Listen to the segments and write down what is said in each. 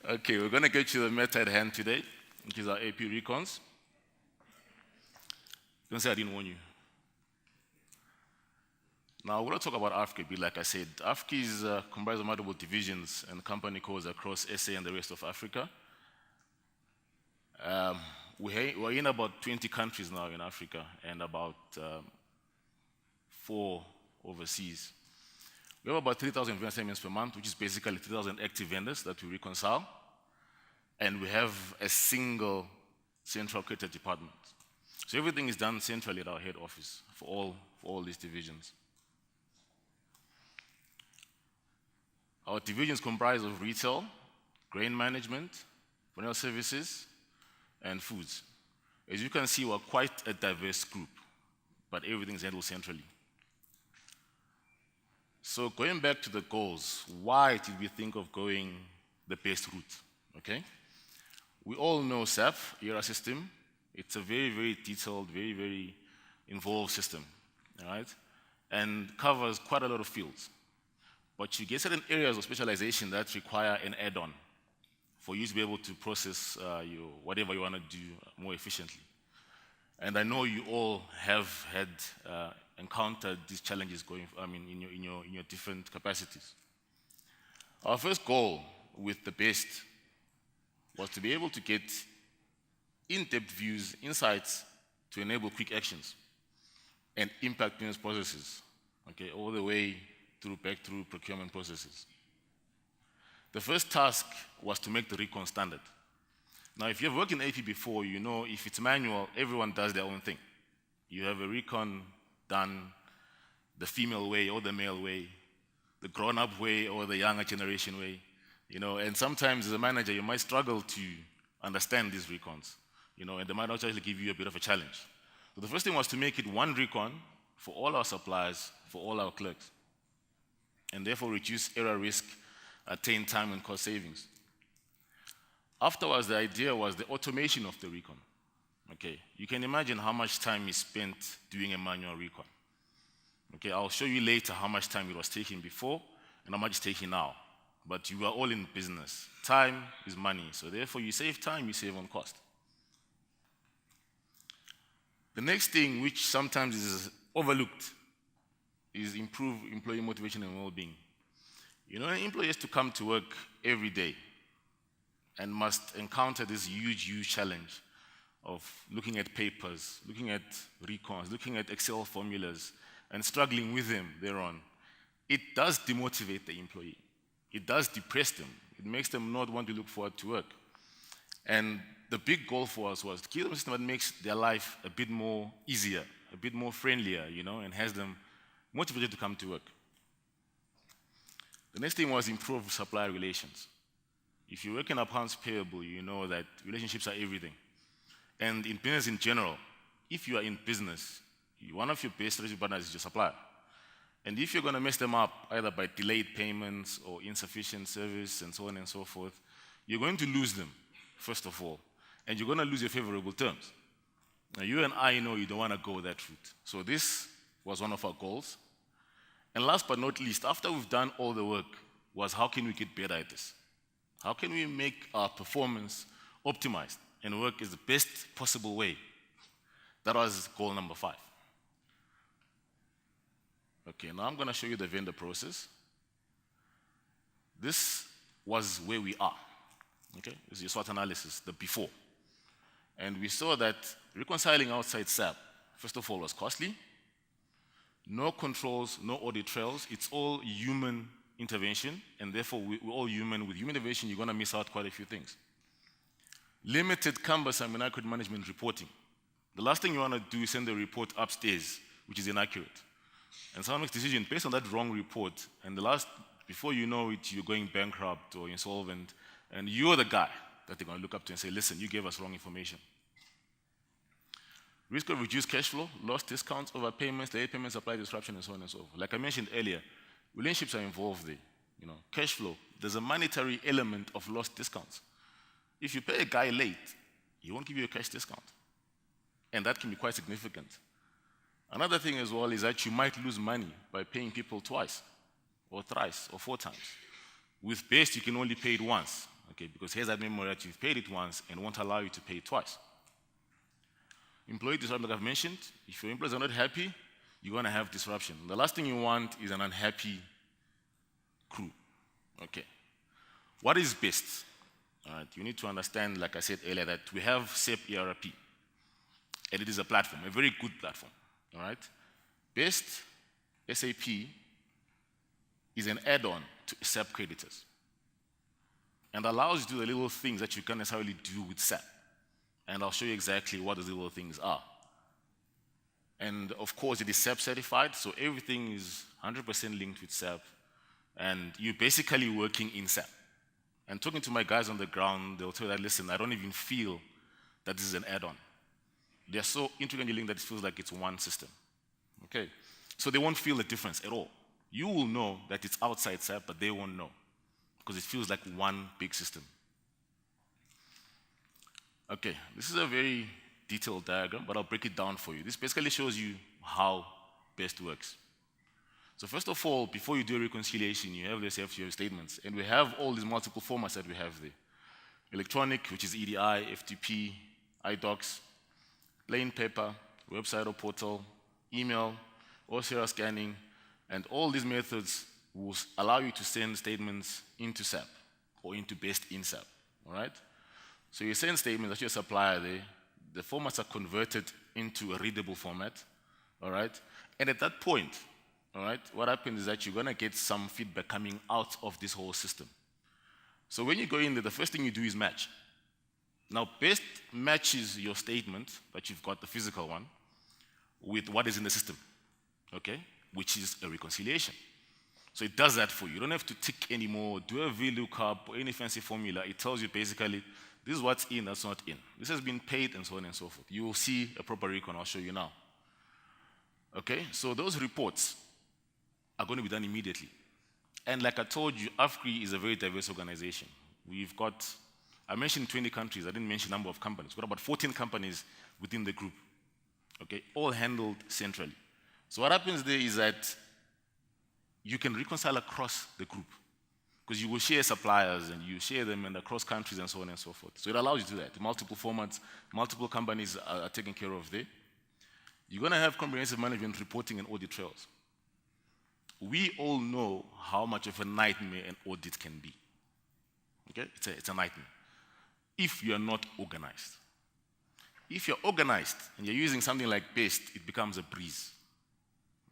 Okay, we're going to get you the matter at hand today, which is our AP recons. Don't say I didn't warn you. Now, we're going to talk about Afgri, like I said. Afgri is comprised of multiple divisions and company codes across SA and the rest of Africa. We're in about 20 countries now in Africa and about 4 overseas. We have about 3,000 vendor statements per month, which is basically 3,000 active vendors that we reconcile. And we have a single central created department. So everything is done centrally at our head office for all these divisions. Our divisions comprise of retail, grain management, financial services, and foods. As you can see, we're quite a diverse group, but everything is handled centrally. So going back to the goals, why did we think of going the best route? Okay? We all know SAP, ERA system. It's a very, very detailed, very, very involved system, all right? And covers quite a lot of fields. But you get certain areas of specialization that require an add-on for you to be able to process whatever you want to do more efficiently. And I know you all have had encountered these challenges in your different capacities. Our first goal with the best was to be able to get in-depth views, insights to enable quick actions and impact business processes, okay, all the way back through procurement processes. The first task was to make the recon standard. Now, if you've worked in AP before, you know if it's manual, everyone does their own thing. You have a recon done the female way or the male way, the grown-up way or the younger generation way, you know, and sometimes as a manager, you might struggle to understand these recons, you know, and they might actually give you a bit of a challenge. So the first thing was to make it one recon for all our suppliers, for all our clerks, and therefore reduce error risk, attain time and cost savings. Afterwards, the idea was the automation of the recon. Okay, you can imagine how much time is spent doing a manual recon. Okay, I'll show you later how much time it was taking before and how much it's taking now. But you are all in business. Time is money, so therefore you save time, you save on cost. The next thing, which sometimes is overlooked, is improve employee motivation and well-being. You know, an employee has to come to work every day and must encounter this huge challenge of looking at papers, looking at recons, looking at Excel formulas, and struggling with them thereon. It does demotivate the employee. It does depress them. It makes them not want to look forward to work. And the big goal for us was to give them a system that makes their life a bit more easier, a bit more friendlier, you know, and has them motivated to come to work. The next thing was improve supplier relations. If you work in accounts payable, you know that relationships are everything. And in business in general, if you are in business, one of your best relationship partners is your supplier. And if you're going to mess them up, either by delayed payments or insufficient service and so on and so forth, you're going to lose them, first of all. And you're going to lose your favorable terms. Now, you and I know you don't want to go that route. So this was one of our goals. And last but not least, after we've done all the work, was how can we get better at this? How can we make our performance optimized and work as the best possible way? That was goal number 5. Okay, now I'm going to show you the vendor process. This was where we are. Okay, this is your SWOT analysis, the before. And we saw that reconciling outside SAP, first of all, was costly. No controls, no audit trails. It's all human intervention, and therefore we're all human. With human intervention, you're going to miss out quite a few things. Limited, cumbersome, inaccurate management reporting. The last thing you want to do is send a report upstairs, which is inaccurate. And someone makes a decision based on that wrong report, and before you know it, you're going bankrupt or insolvent, and you're the guy that they're going to look up to and say, listen, you gave us wrong information. Risk of reduced cash flow, lost discounts, overpayments, late payments, supply disruption, and so on and so forth. Like I mentioned earlier, relationships are involved there. You know, cash flow, there's a monetary element of lost discounts. If you pay a guy late, he won't give you a cash discount. And that can be quite significant. Another thing as well is that you might lose money by paying people twice, or thrice, or 4 times. With best, you can only pay it once. okay? Because here's that memory that you've paid it once and won't allow you to pay it twice. Employee disruption, like I've mentioned, if your employees are not happy, you're going to have disruption. The last thing you want is an unhappy crew, okay? What is best? All right, you need to understand, like I said earlier, that we have SAP ERP, and it is a platform, a very good platform, all right? Best SAP is an add-on to SAP creditors and allows you to do the little things that you can't necessarily do with SAP. And I'll show you exactly what those little things are. And of course, it is SAP certified, so everything is 100% linked with SAP, and you're basically working in SAP. And talking to my guys on the ground, they'll tell you that, listen, I don't even feel that this is an add-on. They're so intricately linked that it feels like it's one system. Okay? So they won't feel the difference at all. You will know that it's outside SAP, but they won't know because it feels like one big system. Okay, this is a very detailed diagram, but I'll break it down for you. This basically shows you how BEST works. So first of all, before you do a reconciliation, you have the SFTO statements, and we have all these multiple formats that we have there. Electronic, which is EDI, FTP, iDocs, plain paper, website or portal, email, or serial scanning, and all these methods will allow you to send statements into SAP or into BEST in SAP, all right? So you send statements to your supplier there, the formats are converted into a readable format, all right? And at that point, all right, what happens is that you're gonna get some feedback coming out of this whole system. So when you go in there, the first thing you do is match. Now, BEST matches your statement that you've got, the physical one, with what is in the system, okay? Which is a reconciliation. So it does that for you. You don't have to tick anymore, do a VLOOKUP or any fancy formula. It tells you basically, this is what's in, that's not in. This has been paid, and so on and so forth. You will see a proper recon, I'll show you now. Okay, so those reports are going to be done immediately. And like I told you, Afgri is a very diverse organization. We've got, I mentioned 20 countries, I didn't mention number of companies. We've got about 14 companies within the group, okay, all handled centrally. So what happens there is that you can reconcile across the group because you will share suppliers and you share them and across countries and so on and so forth. So it allows you to do that. Multiple formats, multiple companies are taken care of there. You're going to have comprehensive management reporting and audit trails. We all know how much of a nightmare an audit can be. Okay? It's a nightmare if you are not organized. If you're organized and you're using something like BEST, it becomes a breeze.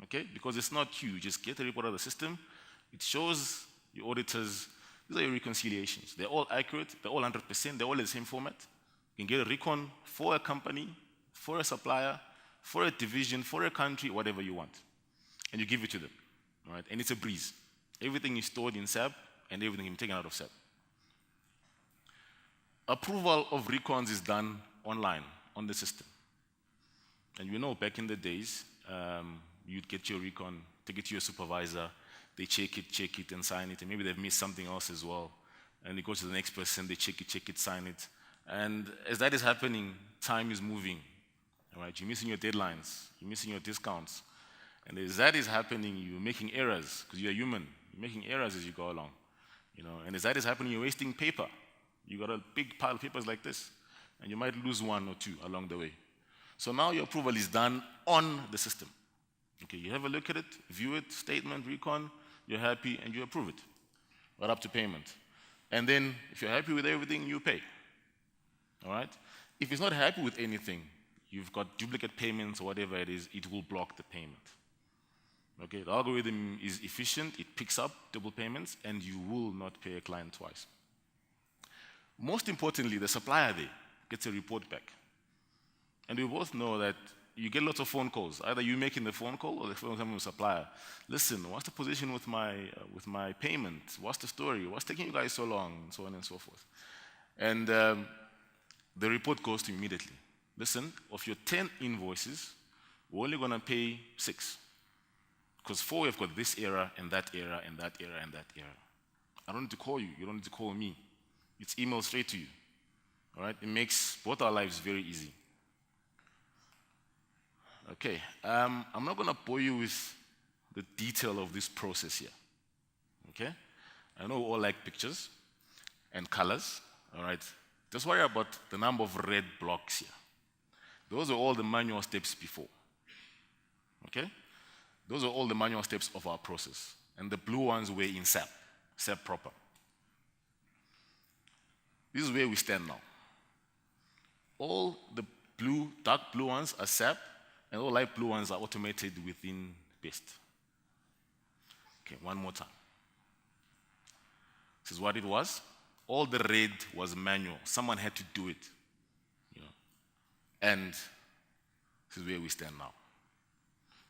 Okay? Because it's not you just get a report out of the system, it shows your auditors, these are your reconciliations. They're all accurate, they're all 100%, they're all in the same format. You can get a recon for a company, for a supplier, for a division, for a country, whatever you want. And you give it to them. All right? And it's a breeze. Everything is stored in SAP, and everything is taken out of SAP. Approval of recons is done online, on the system. And you know, back in the days, you'd get your recon, take it to your supervisor, they check it, and sign it, and maybe they've missed something else as well. And it goes to the next person, they check it, sign it. And as that is happening, time is moving. All right? You're missing your deadlines, you're missing your discounts. And as that is happening, you're making errors, because you're human. You're making errors as you go along. You know? And as that is happening, you're wasting paper. You got a big pile of papers like this, and you might lose one or two along the way. So now your approval is done on the system. Okay, you have a look at it, view it, statement, recon, you're happy, and you approve it. Right up to payment. And then, if you're happy with everything, you pay. All right? If it's not happy with anything, you've got duplicate payments or whatever it is, it will block the payment. Okay, the algorithm is efficient, it picks up double payments, and you will not pay a client twice. Most importantly, the supplier there gets a report back. And we both know that you get lots of phone calls. Either you making the phone call or the phone coming from the supplier. Listen, what's the position with my payment? What's the story? What's taking you guys so long? And so on and so forth. And the report goes to you immediately. Listen, of your 10 invoices, we're only going to pay 6. Because 4, we've got this error, and that error, and that error, and that error. I don't need to call you. You don't need to call me. It's emailed straight to you. All right? It makes both our lives very easy. Okay. I'm not going to bore you with the detail of this process here. Okay? I know we all like pictures. and colors, all right? Just worry about the number of red blocks here. Those are all the manual steps before, okay? Those are all the manual steps of our process. And the blue ones were in SAP, SAP proper. This is where we stand now. All the blue, dark blue ones are SAP, and all light blue ones are automated within BEST. Okay, one more time. This is what it was. All the red was manual. Someone had to do it. You know. And this is where we stand now.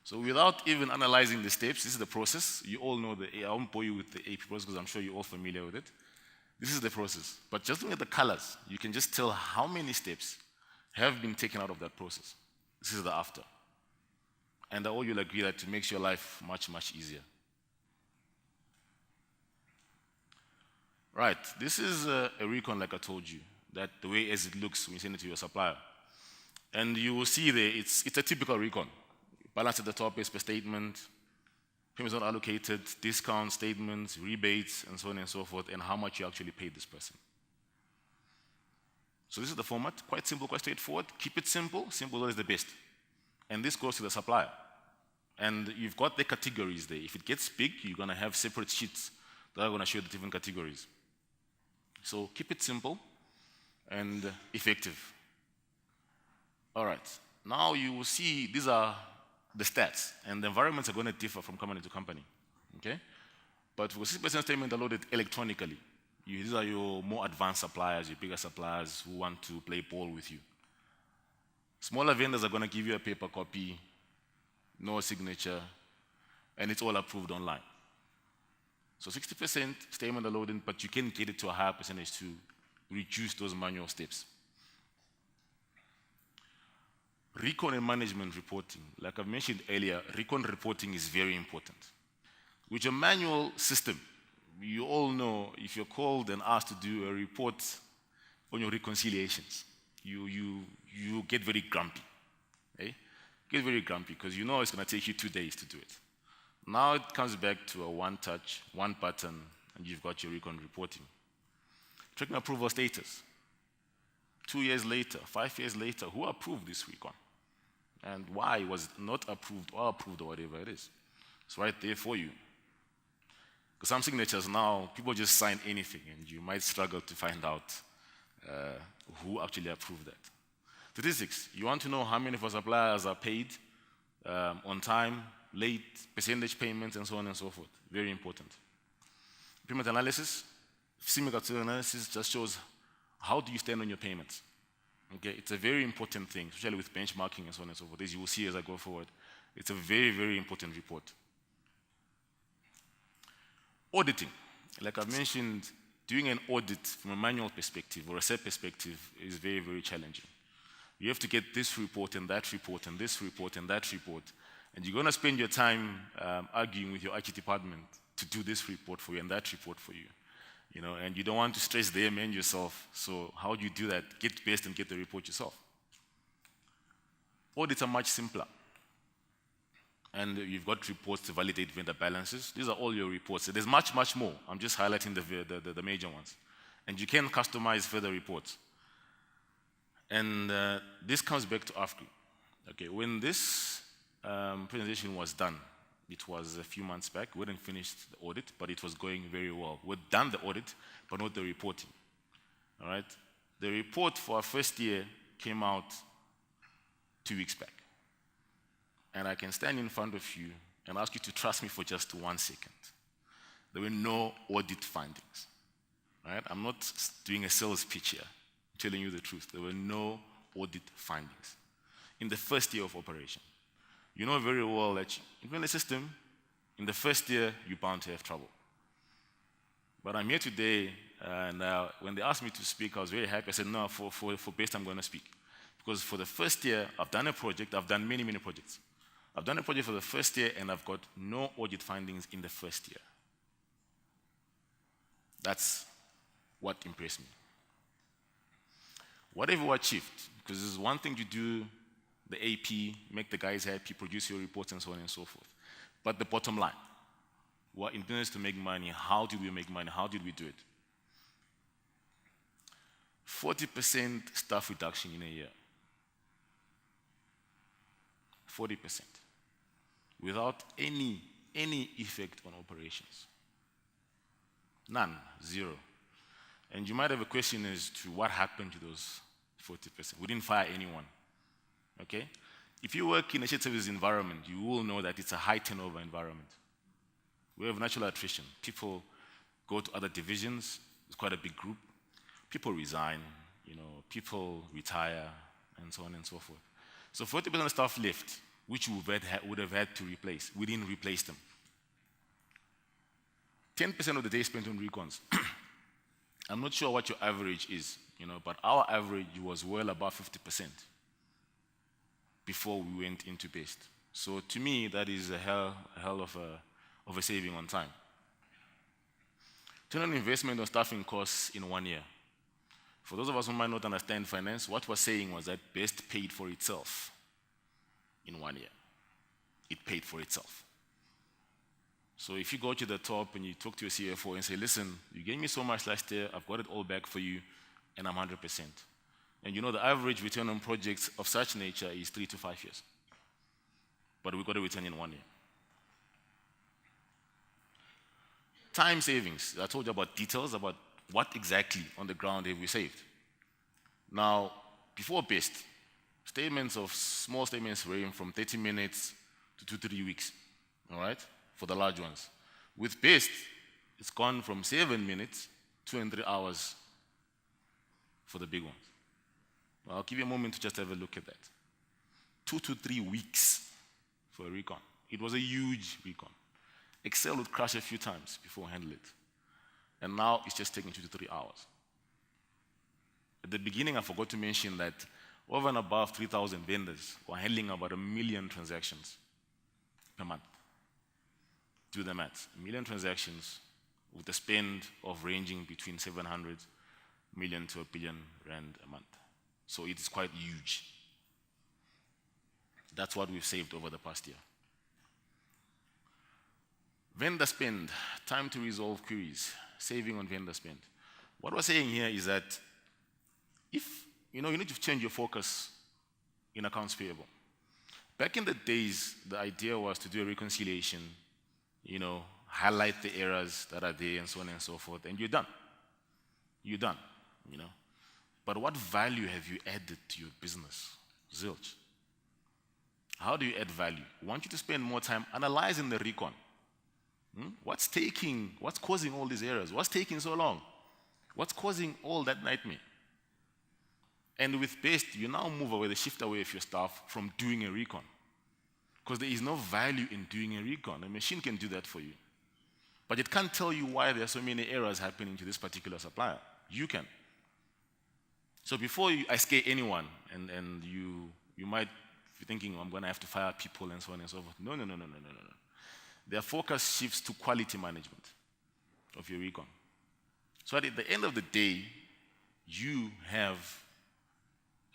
So without even analyzing the steps, this is the process. You all know I won't bore you with the AP process because I'm sure you're all familiar with it. This is the process. But just looking at the colors, you can just tell how many steps have been taken out of that process. This is the after. And all you'll agree that it makes your life much, much easier. Right, this is a recon like I told you, that the way as it looks when you send it to your supplier. And you will see there, it's a typical recon. Balance at the top is per statement, payments not allocated, discount statements, rebates, and so on and so forth, and how much you actually paid this person. So this is the format, quite simple, quite straightforward. Keep it simple, simple is the best. And this goes to the supplier. And you've got the categories there. If it gets big, you're gonna have separate sheets that are gonna show the different categories. So keep it simple and effective. All right, now you will see these are the stats, and the environments are going to differ from company to company, okay? But for 6% statement are loaded electronically. These are your more advanced suppliers, your bigger suppliers who want to play ball with you. Smaller vendors are going to give you a paper copy, no signature, and it's all approved online. So 60% statement are loaded, but you can get it to a higher percentage to reduce those manual steps. Recon and management reporting, like I've mentioned earlier, recon reporting is very important. With your manual system, you all know if you're called and asked to do a report on your reconciliations, you get very grumpy. Eh? Get very grumpy because you know it's going to take you 2 days to do it. Now it comes back to a one touch, one button, and you've got your recon reporting. Tracking approval status. 2 years later, 5 years later, who approved this recon? And why was it not approved or whatever it is? It's right there for you. Because some signatures now, people just sign anything, and you might struggle to find out who actually approved that. Statistics. You want to know how many of our suppliers are paid on time, late, percentage payments, and so on and so forth. Very important. Payment analysis. Similar to analysis just shows how do you stand on your payments. Okay, it's a very important thing, especially with benchmarking and so on and so forth. As you will see as I go forward, it's a very, very important report. Auditing. Like I've mentioned, doing an audit from a manual perspective or a SAP perspective is very, very challenging. You have to get this report and that report and this report and that report, and you're going to spend your time arguing with your IT department to do this report for you and that report for you. You know, and you don't want to stress them and yourself, so how do you do that? Get best and get the report yourself. Audits are much simpler. And you've got reports to validate vendor balances. These are all your reports. So there's much, much more. I'm just highlighting the major ones. And you can customize further reports. And this comes back to Afgri. Okay, when this presentation was done, it was a few months back. We hadn't finished the audit, but it was going very well. We'd done the audit, but not the reporting. All right? The report for our first year came out 2 weeks back. And I can stand in front of you and ask you to trust me for just 1 second. There were no audit findings. All right? I'm not doing a sales pitch here. I'm telling you the truth. There were no audit findings in the first year of operation. You know very well that in the system, in the first year, you're bound to have trouble. But I'm here today, and when they asked me to speak, I was very happy. I said, no, for BEST, I'm going to speak. Because for the first year, I've done a project. I've done many, many projects. I've done a project for the first year, and I've got no audit findings in the first year. That's what impressed me. What have we achieved? Because there's one thing you do, the AP, make the guys happy, produce your reports, and so on and so forth. But the bottom line, we're in business to make money. How did we make money? How did we do it? 40% staff reduction in a year. 40%. Without any effect on operations. None, zero. And you might have a question as to what happened to those 40%. We didn't fire anyone, okay? If you work in a shared service environment, you will know that it's a high turnover environment. We have natural attrition. People go to other divisions, it's quite a big group. People resign, people retire, and so on and so forth. So 40% of staff left, which we would have had to replace. We didn't replace them. 10% of the day spent on recons. I'm not sure what your average is, but our average was well above 50% before we went into BEST. So to me, that is a hell of a saving on time. Total investment on staffing costs in 1 year. For those of us who might not understand finance, what we're saying was that BEST paid for itself in 1 year. It paid for itself. So if you go to the top and you talk to your CFO and say, listen, you gave me so much last year, I've got it all back for you, and I'm 100%. And the average return on projects of such nature is 3 to 5 years. But we got a return in 1 year. Time savings. I told you about details about what exactly on the ground have we saved. Now, before BEST, small statements range from 30 minutes to 2 to 3 weeks, all right, for the large ones. With BEST, it's gone from 7 minutes to 2 and 3 hours for the big ones. I'll give you a moment to just have a look at that. 2 to 3 weeks for a recon. It was a huge recon. Excel would crash a few times before handle it. And now it's just taking 2 to 3 hours. At the beginning, I forgot to mention that over and above 3,000 vendors were handling about 1 million transactions per month. Do the math. 1 million transactions with a spend of ranging between 700 million to 1 billion rand a month. So it is quite huge. That's what we've saved over the past year. Vendor spend, time to resolve queries, saving on vendor spend. What we're saying here is that if, you need to change your focus in accounts payable. Back in the days, the idea was to do a reconciliation, highlight the errors that are there and so on and so forth, and you're done. You're done, But what value have you added to your business? Zilch. How do you add value? We want you to spend more time analyzing the recon. What's causing all these errors? What's taking so long? What's causing all that nightmare? And with BEST, you now move away, shift away of your staff from doing a recon. Because there is no value in doing a recon. A machine can do that for you. But it can't tell you why there are so many errors happening to this particular supplier. You can. So before I scare anyone, and you might be thinking, I'm going to have to fire people and so on and so forth. No. Their focus shifts to quality management of your recon. So at the end of the day, you have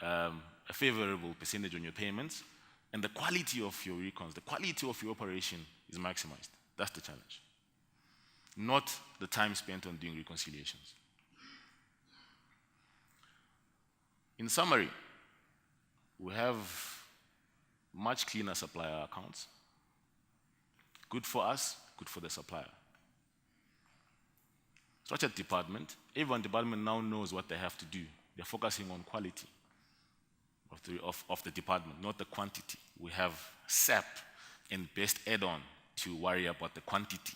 a favorable percentage on your payments, and the quality of your recons, the quality of your operation is maximized. That's the challenge. Not the time spent on doing reconciliations. In summary, we have much cleaner supplier accounts. Good for us, good for the supplier. Structured department. Every department now knows what they have to do. They're focusing on quality of the department, not the quantity. We have SAP and BEST add-on to worry about the quantity.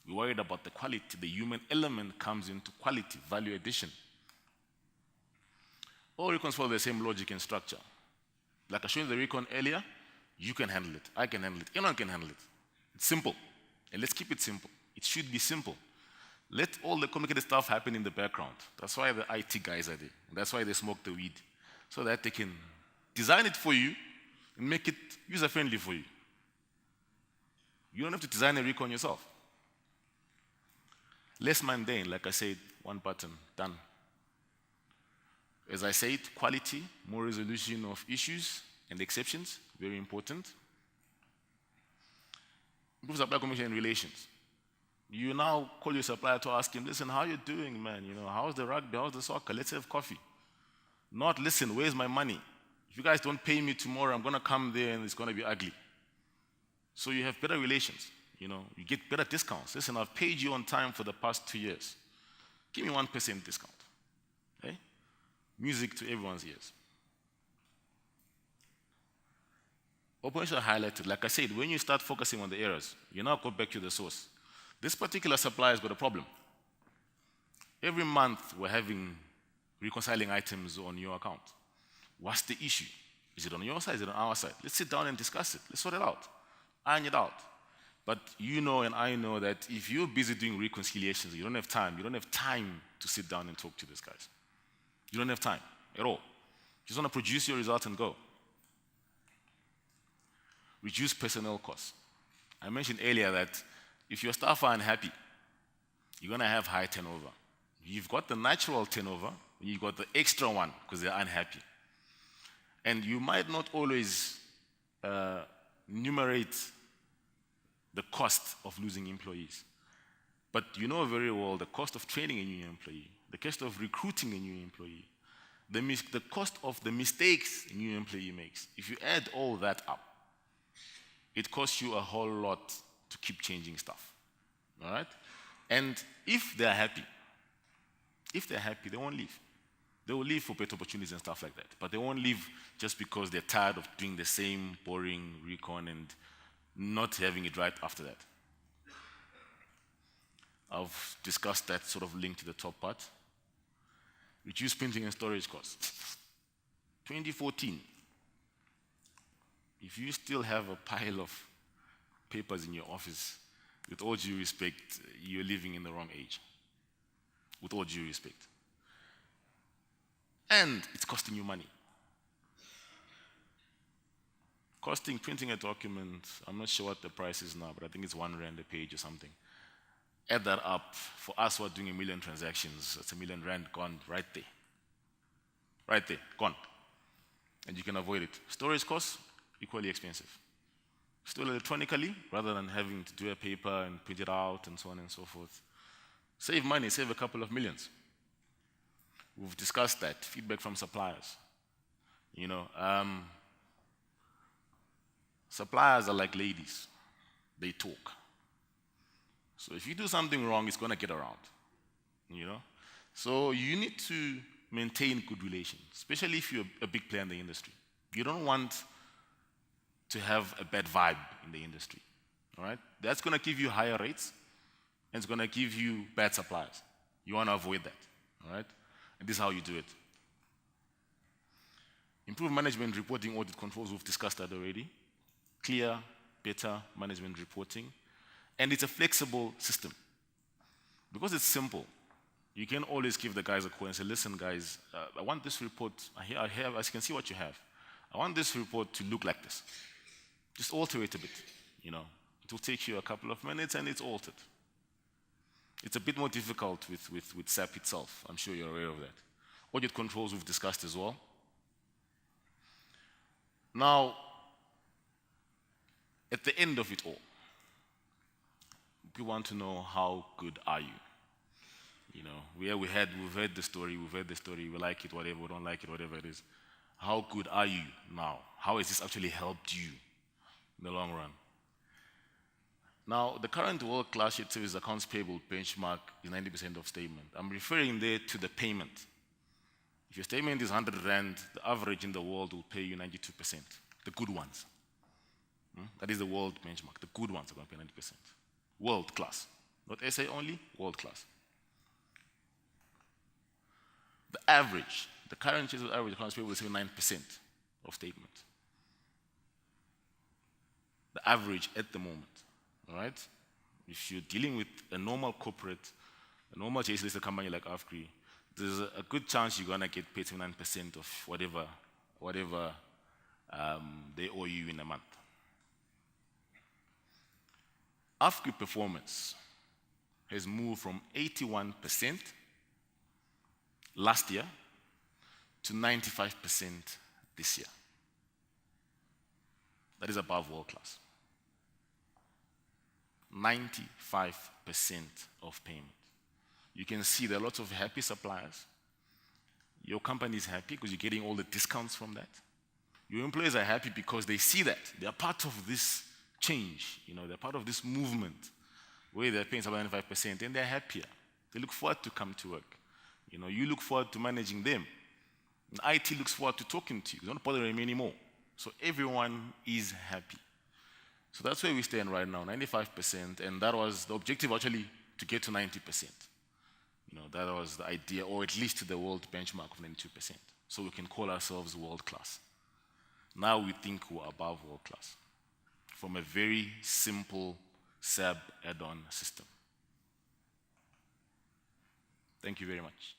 We're worried about the quality. The human element comes into quality, value addition. All recons follow the same logic and structure. Like I showed you the recon earlier, you can handle it, I can handle it, anyone can handle it. It's simple. And let's keep it simple. It should be simple. Let all the complicated stuff happen in the background. That's why the IT guys are there. That's why they smoke the weed. So that they can design it for you and make it user-friendly for you. You don't have to design a recon yourself. Less mundane, like I said, one button, done. As I said, quality, more resolution of issues and exceptions, very important. Improve supply commission and relations. You now call your supplier to ask him, listen, how are you doing, man? How's the rugby? How's the soccer? Let's have coffee. Not, listen, where's my money? If you guys don't pay me tomorrow, I'm going to come there and it's going to be ugly. So you have better relations. You get better discounts. Listen, I've paid you on time for the past 2 years. Give me 1% discount. Okay? Music to everyone's ears. Operational highlighted. Like I said, when you start focusing on the errors, you now go back to the source. This particular supplier's got a problem. Every month we're having reconciling items on your account. What's the issue? Is it on your side? Is it on our side? Let's sit down and discuss it. Let's sort it out. Iron it out. But you know and I know that if you're busy doing reconciliations, you don't have time. You don't have time to sit down and talk to these guys. You don't have time at all. You just want to produce your results and go. Reduce personnel costs. I mentioned earlier that if your staff are unhappy, you're going to have high turnover. You've got the natural turnover, you've got the extra one because they're unhappy. And you might not always enumerate the cost of losing employees. But you know very well the cost of training a new employee, the cost of recruiting a new employee, the cost of the mistakes a new employee makes. If you add all that up, it costs you a whole lot to keep changing stuff. All right? And if they're happy, they won't leave. They will leave for better opportunities and stuff like that. But they won't leave just because they're tired of doing the same boring recon and not having it right after that. I've discussed that sort of link to the top part. Reduce printing and storage costs. 2014. If you still have a pile of papers in your office, with all due respect, you're living in the wrong age. With all due respect. And it's costing you money. Printing a document, I'm not sure what the price is now, but I think it's R1 a page or something. Add that up. For us who are doing 1 million transactions, that's R1 million gone right there. Right there, gone. And you can avoid it. Storage costs, equally expensive. Still electronically, rather than having to do a paper and print it out and so on and so forth. Save money, save a couple of millions. We've discussed that. Feedback from suppliers. Suppliers are like ladies. They talk. So if you do something wrong, it's going to get around. So you need to maintain good relations, especially if you're a big player in the industry. You don't want to have a bad vibe in the industry. All right? That's going to give you higher rates, and it's going to give you bad suppliers. You want to avoid that. All right? And this is how you do it. Improve management reporting, audit controls. We've discussed that already. Clear, better management reporting. And it's a flexible system. Because it's simple, you can always give the guys a call and say, listen, guys, I want this report. I have, as you can see what you have. I want this report to look like this. Just alter it a bit. It will take you a couple of minutes and it's altered. It's a bit more difficult with SAP itself. I'm sure you're aware of that. Audit controls we've discussed as well. Now, at the end of it all, we want to know how good are you? We've heard the story, we like it, whatever, we don't like it, whatever it is. How good are you now? How has this actually helped you in the long run? Now, the current world-class shared service accounts payable benchmark is 90% of statement. I'm referring there to the payment. If your statement is 100 Rand, the average in the world will pay you 92%. The good ones. That is the world benchmark. The good ones are going to pay 90%. World class. Not SA only, world class. The average, the current average accounts payable is 9% of statement. The average at the moment. All right? If you're dealing with a normal corporate, a normal JSE-listed company like Afgri, there's a good chance you're going to get paid 9% of whatever they owe you in a month. Afgri performance has moved from 81% last year to 95% this year. That is above world class. 95% of payment. You can see there are lots of happy suppliers. Your company is happy because you're getting all the discounts from that. Your employees are happy because they see that. They are part of this change. They're part of this movement where they're paying about 95% and they're happier. They look forward to come to work. You look forward to managing them. And IT looks forward to talking to you. They don't bother them anymore. So everyone is happy. So that's where we stand right now, 95%, and that was the objective actually to get to 90%. That was the idea, or at least to the world benchmark of 92%. So we can call ourselves world class. Now we think we're above world class from a very simple SAP add-on system. Thank you very much.